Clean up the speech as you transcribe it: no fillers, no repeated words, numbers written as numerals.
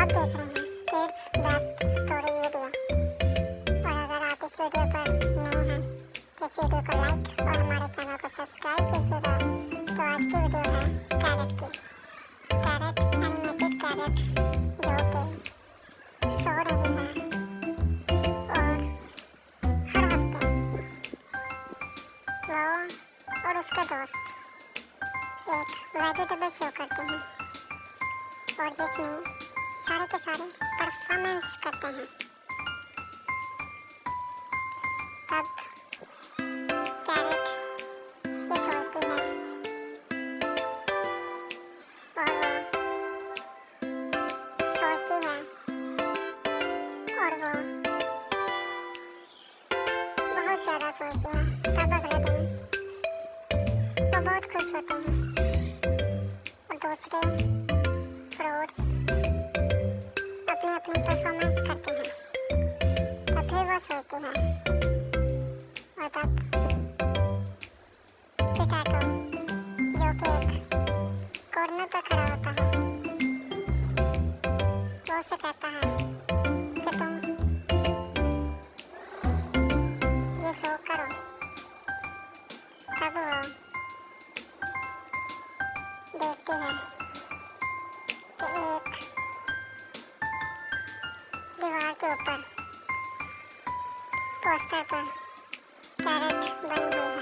आप देख रहे हैं किड्स बेस्ट स्टोरीज वीडियो। और अगर आप इस वीडियो पर नए हैं तो इस वीडियो को लाइक और हमारे चैनल को सब्सक्राइब कीजिएगा। तो आज की वीडियो है कैरेट की। कैरेट एनिमेटेड कैरेट जो कि सो रही है और हर हफ्ते वो और उसके दोस्त एक वेजिटेबल शो करते हैं और जिसमें सारे के सारे परफॉर्मेंस करते हैं। तब कैरेट ये सोचती है और वो सोचती है और वो बहुत ज़्यादा सोचती है। तब अगले दिन वो बहुत खुश होते हैं और दूसरे फ्रूट्स अपनी अपनी परफॉर्मेंस करते हैं। तब फिर वो सोचती है और तब पोटैटो जो कि एक कॉर्नर पर खड़ा होता है वो उसे कहता है कि तुम ये शो करो। तब वो देखती है कि एक दीवार के ऊपर पोस्टर पर कैरेट बनी हुई है